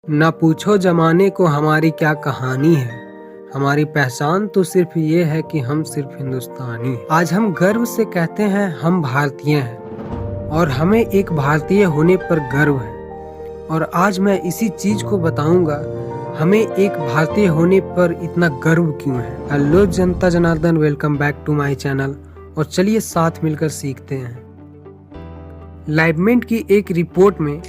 ना पूछो जमाने को हमारी क्या कहानी है। हमारी पहचान तो सिर्फ ये है कि हम सिर्फ हिंदुस्तानी हैं। आज हम गर्व से कहते हैं हम भारतीय हैं और हमें एक भारतीय होने पर गर्व है। और आज मैं इसी चीज को बताऊंगा, हमें एक भारतीय होने पर इतना गर्व क्यों है। हेलो जनता जनार्दन, welcome back to my channel. और चलिए साथ मिलकर सीखते हैं। लाइवमेंट की एक रिपोर्ट में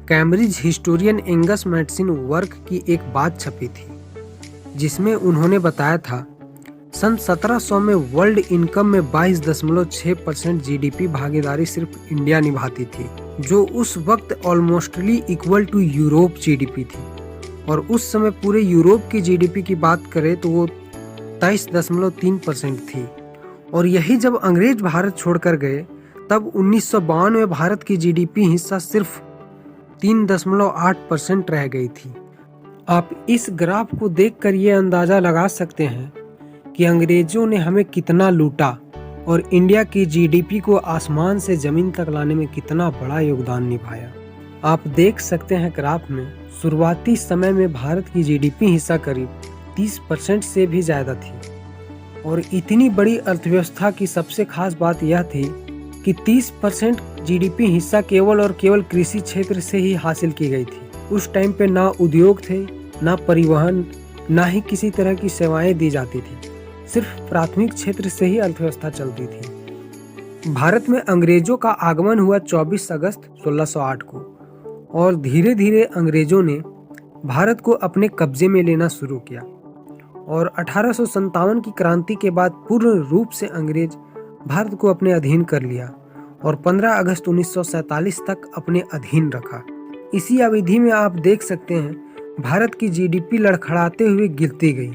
Cambridge historian Angus Mattson work की एक बात छपी थी, जिसमें उन्होंने बताया था सन 1700 में वर्ल्ड इनकम में 22.6% जीडीपी भागीदारी सिर्फ इंडिया निभाती थी, जो उस वक्त almostly equal to Europe GDP थी। और उस समय पूरे यूरोप की जीडीपी की बात करें तो वो 23.3% थी। और यही जब अंग्रेज भारत छोड़कर गए तब 1952 में भारत की जीडीपी हिस्सा सिर्फ 3.8% रह गई थी। आप इस ग्राफ को देखकर ये अंदाजा लगा सकते हैं कि अंग्रेजों ने हमें कितना लूटा और इंडिया की जीडीपी को आसमान से जमीन तक लाने में कितना बड़ा योगदान निभाया। आप देख सकते हैं ग्राफ में शुरुआती समय में भारत की जीडीपी हिस्सा करीब 30% से भी ज्यादा थी। और इतनी बड़ी अर्थव्यवस्था की सबसे खास बात यह थी कि 30% जीडीपी हिस्सा केवल और केवल कृषि क्षेत्र से ही हासिल की गई थी। उस टाइम पे ना उद्योग थे, ना परिवहन, ना ही किसी तरह की सेवाएं दी जाती थी। सिर्फ प्राथमिक क्षेत्र से ही अर्थव्यवस्था चलती थी। भारत में अंग्रेजों का आगमन हुआ 24 अगस्त 1608 को और धीरे धीरे अंग्रेजों ने भारत को अपने कब्जे में लेना शुरू किया। और 1857 की क्रांति के बाद पूर्ण रूप से अंग्रेज भारत को अपने अधीन कर लिया और 15 अगस्त 1947 तक अपने अधीन रखा। इसी अवधि में आप देख सकते हैं भारत की जीडीपी लड़खड़ाते हुए गिरती गई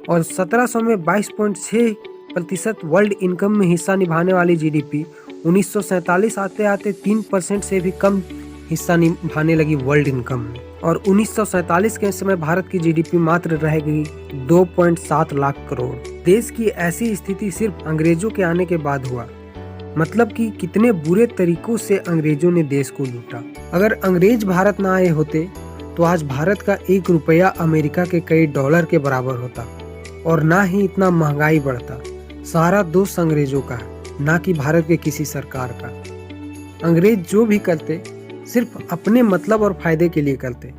और 1700 में 22.6% वर्ल्ड इनकम में हिस्सा निभाने वाली जीडीपी 1947 आते आते 3% से भी कम हिस्सा निभाने लगी वर्ल्ड इनकम में। और 1947 के समय भारत की जीडीपी मात्र रह गई 2.7 लाख करोड़। देश की ऐसी स्थिति सिर्फ अंग्रेजों के आने के बाद हुआ। मतलब कि कितने बुरे तरीकों से अंग्रेजों ने देश को लूटा। अगर अंग्रेज भारत ना आए होते तो आज भारत का 1 रुपया अमेरिका के कई डॉलर के बराबर होता और ना ही इतना महंगाई बढ़ता। सारा दोष अंग्रेजों का है, ना कि भारत के किसी सरकार का। अंग्रेज जो भी करते सिर्फ अपने मतलब और फायदे के लिए करते।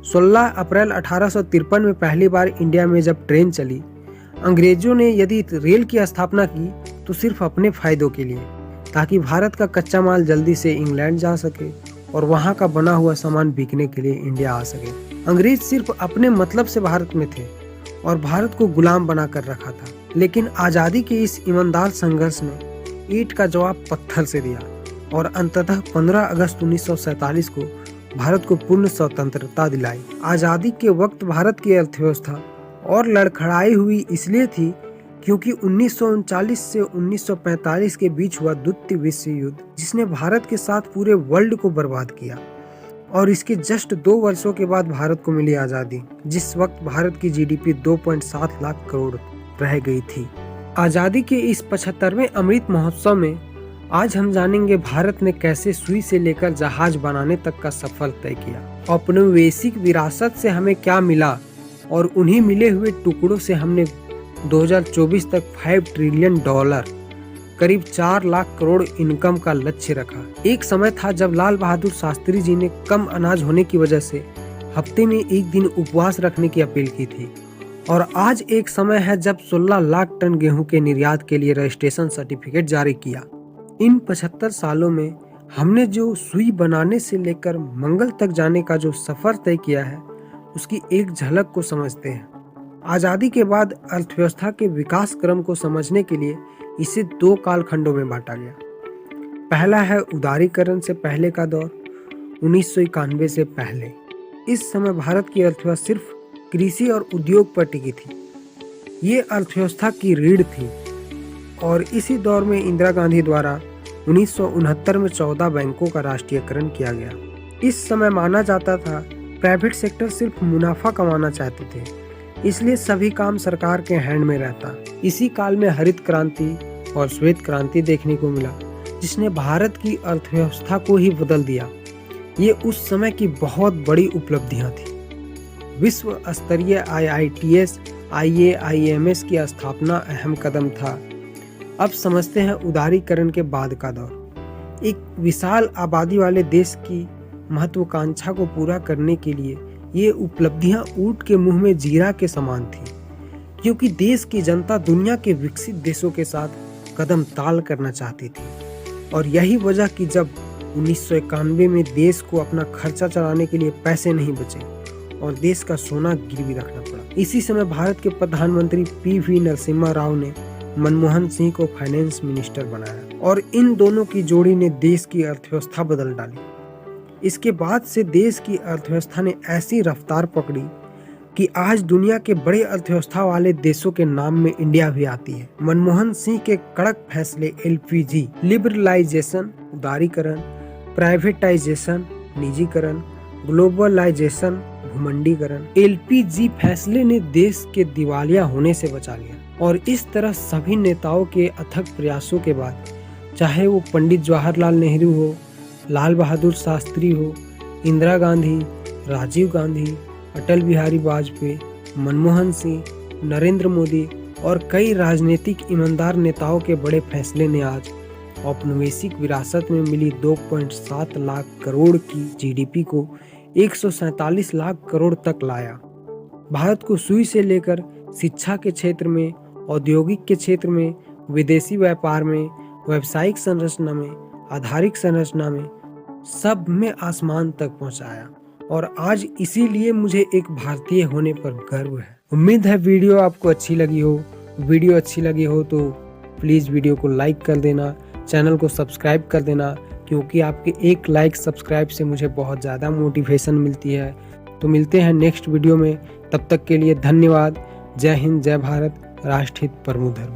16 अप्रैल 1853 में पहली बार इंडिया में जब ट्रेन चली, अंग्रेजों ने यदि रेल की स्थापना की तो सिर्फ अपने फायदों के लिए, ताकि भारत का कच्चा माल जल्दी से इंग्लैंड जा सके और वहां का बना हुआ सामान बिकने के लिए इंडिया आ सके। अंग्रेज सिर्फ अपने मतलब से भारत में थे और भारत को गुलाम बना कर रखा था। लेकिन आजादी के इस ईमानदार संघर्ष में ईंट का जवाब पत्थर से दिया और अंततः 15 अगस्त 1947 को भारत को पूर्ण स्वतंत्रता दिलाई। आजादी के वक्त भारत की अर्थव्यवस्था और लड़खड़ाई हुई इसलिए थी क्योंकि 1939 से 1945 के बीच हुआ द्वितीय विश्व युद्ध, जिसने भारत के साथ पूरे वर्ल्ड को बर्बाद किया। और इसके जस्ट 2 वर्षों के बाद भारत को मिली आजादी, जिस वक्त भारत की जीडीपी 2.7 लाख करोड़ रह गई थी। आजादी के इस 75वें अमृत महोत्सव में आज हम जानेंगे भारत ने कैसे सुई से लेकर जहाज बनाने तक का सफर तय किया। औपनिवेशिक विरासत से हमें क्या मिला और उन्हीं मिले हुए टुकड़ों से हमने 2024 तक 5 ट्रिलियन डॉलर, करीब 4 लाख करोड़ इनकम का लक्ष्य रखा। एक समय था जब लाल बहादुर शास्त्री जी ने कम अनाज होने की वजह से हफ्ते में 1 दिन उपवास रखने की अपील की थी। और आज एक समय है जब 16 लाख टन गेहूं के निर्यात के लिए रजिस्ट्रेशन सर्टिफिकेट जारी किया। इन 75 सालों में हमने जो सुई बनाने से लेकर मंगल तक जाने का जो सफर तय किया है, उसकी एक झलक को समझते हैं। आजादी के बाद अर्थव्यवस्था के विकास क्रम को समझने के लिए इसे 2 कालखंडों में बांटा गया। पहला है उदारीकरण से पहले का दौर, 1991 से पहले। इस समय भारत की अर्थव्यवस्था सिर्फ कृषि और उद्योग पर टिकी थी। ये अर्थव्यवस्था की रीढ़ थी। और इसी दौर में इंदिरा गांधी द्वारा 1969 में 14 बैंकों का राष्ट्रीयकरण किया गया। इस समय माना जाता था प्राइवेट सेक्टर सिर्फ मुनाफा कमाना चाहते थे, इसलिए सभी काम सरकार के हैंड में रहता। इसी काल में हरित क्रांति और श्वेत क्रांति देखने को मिला, जिसने भारत की अर्थव्यवस्था को ही बदल दिया। ये उस समय की बहुत बड़ी उपलब्धियां थी। विश्व स्तरीय IITS, IAIMS की स्थापना अहम कदम था। अब समझते हैं उदारीकरण के बाद का दौर। एक विशाल आबादी वाले देश की महत्वाकांक्षा को पूरा करने के लिए ये उपलब्धियां ऊंट के मुंह में जीरा के समान थी, क्योंकि देश की जनता दुनिया के विकसित देशों के साथ कदम ताल करना चाहती थी। और यही वजह कि जब 1991 में देश को अपना खर्चा चलाने के लिए पैसे नहीं बचे और देश का सोना गिरवी रखना पड़ा। इसी समय भारत के प्रधानमंत्री PV नरसिम्हा राव ने मनमोहन सिंह को फाइनेंस मिनिस्टर बनाया और इन दोनों की जोड़ी ने देश की अर्थव्यवस्था बदल डाली। इसके बाद से देश की अर्थव्यवस्था ने ऐसी रफ्तार पकड़ी कि आज दुनिया के बड़े अर्थव्यवस्था वाले देशों के नाम में इंडिया भी आती है। मनमोहन सिंह के कड़क फैसले LPG लिबरलाइजेशन उदारीकरण, प्राइवेटाइजेशन निजीकरण, ग्लोबलाइजेशन भूमंडीकरण, LPG फैसले ने देश के दिवालिया होने से बचा लिया। और इस तरह सभी नेताओं के अथक प्रयासों के बाद, चाहे वो पंडित जवाहरलाल नेहरू हो, लाल बहादुर शास्त्री हो, इंदिरा गांधी, राजीव गांधी, अटल बिहारी वाजपेयी, मनमोहन सिंह, नरेंद्र मोदी और कई राजनीतिक ईमानदार नेताओं के बड़े फैसले ने आज औपनिवेशिक विरासत में मिली 2.7 लाख करोड़ की GDP को 147 लाख करोड़ तक लाया। भारत को सुई से लेकर शिक्षा के क्षेत्र में, औद्योगिक के क्षेत्र में, विदेशी व्यापार में, व्यावसायिक संरचना में, आधारिक संरचना में, सब में आसमान तक पहुंचाया। और आज इसीलिए मुझे एक भारतीय होने पर गर्व है। उम्मीद है वीडियो आपको अच्छी लगी हो। वीडियो अच्छी लगी हो तो प्लीज़ वीडियो को लाइक कर देना, चैनल को सब्सक्राइब कर देना, क्योंकि आपके एक लाइक सब्सक्राइब से मुझे बहुत ज़्यादा मोटिवेशन मिलती है। तो मिलते हैं नेक्स्ट वीडियो में, तब तक के लिए धन्यवाद। जय हिंद, जय भारत, राष्ट्र हित परमो धर्म।